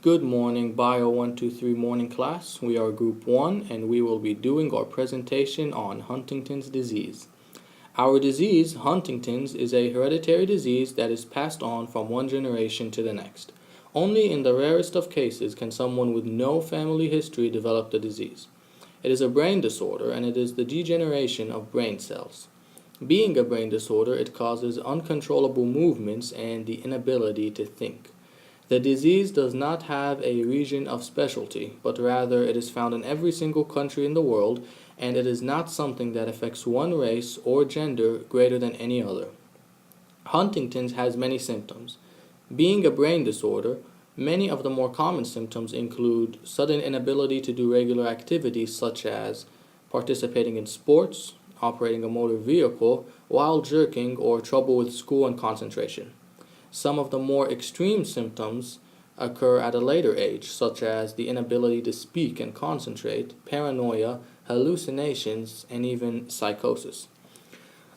Good morning, Bio 123 morning class. We are Group 1 and we will be doing our presentation on Huntington's disease. Our disease, Huntington's, is a hereditary disease that is passed on from one generation to the next. Only in the rarest of cases can someone with no family history develop the disease. It is a brain disorder and it is the degeneration of brain cells. Being a brain disorder, it causes uncontrollable movements and the inability to think. The disease does not have a region of specialty, but rather it is found in every single country in the world, and it is not something that affects one race or gender greater than any other. Huntington's has many symptoms. Being a brain disorder, many of the more common symptoms include sudden inability to do regular activities such as participating in sports, operating a motor vehicle, while jerking, or trouble with school and concentration. Some of the more extreme symptoms occur at a later age, such as the inability to speak and concentrate, paranoia, hallucinations, and even psychosis.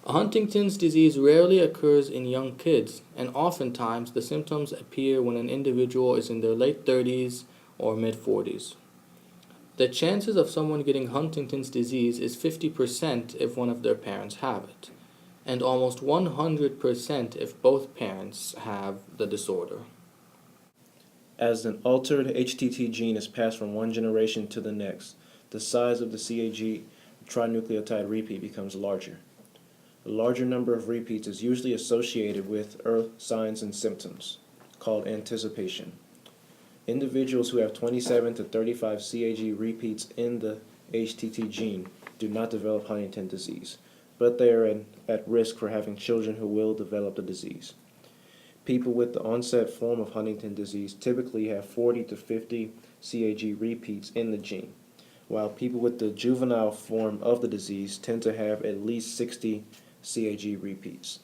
Huntington's disease rarely occurs in young kids, and oftentimes the symptoms appear when an individual is in their late 30s or mid 40s. The chances of someone getting Huntington's disease is 50% if one of their parents have it, and almost 100% if both parents have the disorder. As an altered HTT gene is passed from one generation to the next, the size of the CAG trinucleotide repeat becomes larger. A larger number of repeats is usually associated with early signs and symptoms, called anticipation. Individuals who have 27 to 35 CAG repeats in the HTT gene do not develop Huntington disease, but they are at risk for having children who will develop the disease. People with the onset form of Huntington disease typically have 40 to 50 CAG repeats in the gene, while people with the juvenile form of the disease tend to have at least 60 CAG repeats.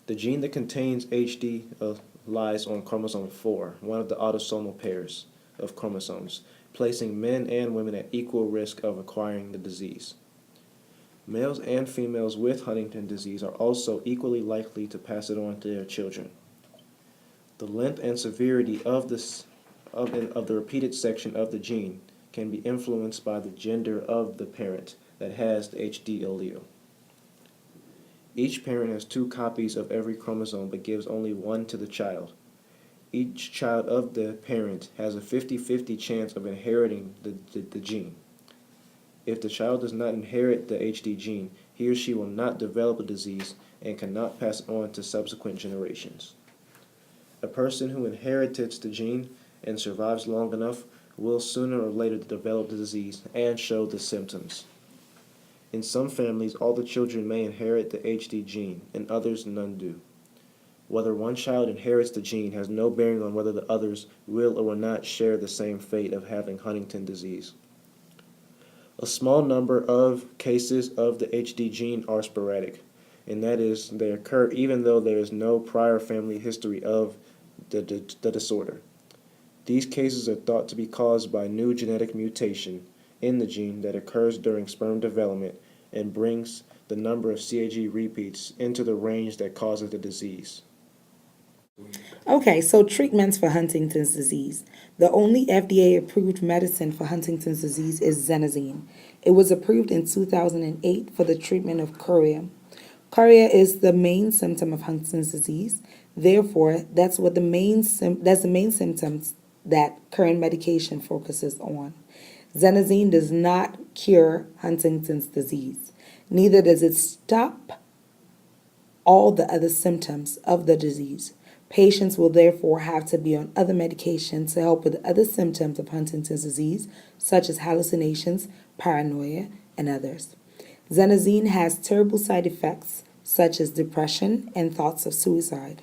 The gene that contains HD lies on chromosome 4, one of the autosomal pairs of chromosomes, placing men and women at equal risk of acquiring the disease. Males and females with Huntington disease are also equally likely to pass it on to their children. The length and severity of the repeated section of the gene can be influenced by the gender of the parent that has the HD allele. Each parent has 2 copies of every chromosome but gives only one to the child. Each child of the parent has a 50-50 chance of inheriting the gene. If the child does not inherit the HD gene, he or she will not develop the disease and cannot pass it on to subsequent generations. A person who inherits the gene and survives long enough will sooner or later develop the disease and show the symptoms. In some families, all the children may inherit the HD gene, and others none do. Whether one child inherits the gene has no bearing on whether the others will or will not share the same fate of having Huntington disease. A small number of cases of the HD gene are sporadic, and that is, they occur even though there is no prior family history of the disorder. These cases are thought to be caused by new genetic mutation in the gene that occurs during sperm development and brings the number of CAG repeats into the range that causes the disease. Okay, so treatments for Huntington's disease. The only FDA-approved medicine for Huntington's disease is xenazine. It was approved in 2008 for the treatment of chorea. Chorea is the main symptom of Huntington's disease. Therefore, that's the main symptoms that current medication focuses on. Xenazine does not cure Huntington's disease. Neither does it stop all the other symptoms of the disease. Patients will therefore have to be on other medications to help with other symptoms of Huntington's disease, such as hallucinations, paranoia, and others. Xenazine has terrible side effects, such as depression and thoughts of suicide.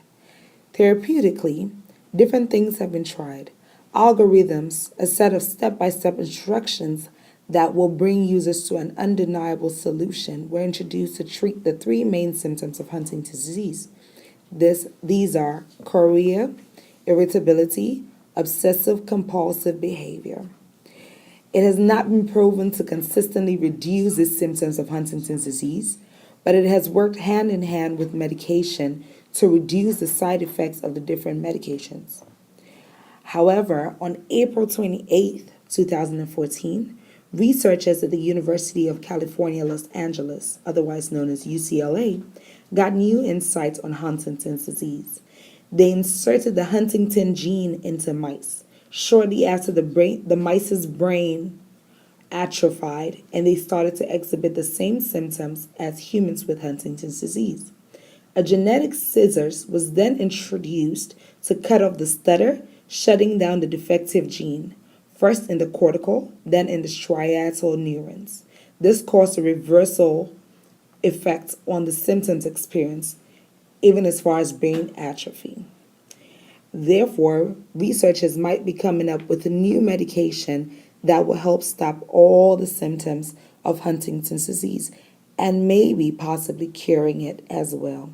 Therapeutically, different things have been tried. Algorithms, a set of step-by-step instructions that will bring users to an undeniable solution, were introduced to treat the 3 main symptoms of Huntington's disease. These are chorea, irritability, obsessive-compulsive behavior. It has not been proven to consistently reduce the symptoms of Huntington's disease, but it has worked hand in hand with medication to reduce the side effects of the different medications. However, on April 28th, 2014, researchers at the University of California, Los Angeles, otherwise known as UCLA, got new insights on Huntington's disease. They inserted the Huntington gene into mice. Shortly after the mice's brain atrophied, and they started to exhibit the same symptoms as humans with Huntington's disease. A genetic scissors was then introduced to cut off the stutter, shutting down the defective gene, first in the cortical, then in the striatal neurons. This caused a reversal effect on the symptoms experienced, even as far as brain atrophy. Therefore, researchers might be coming up with a new medication that will help stop all the symptoms of Huntington's disease and maybe possibly curing it as well.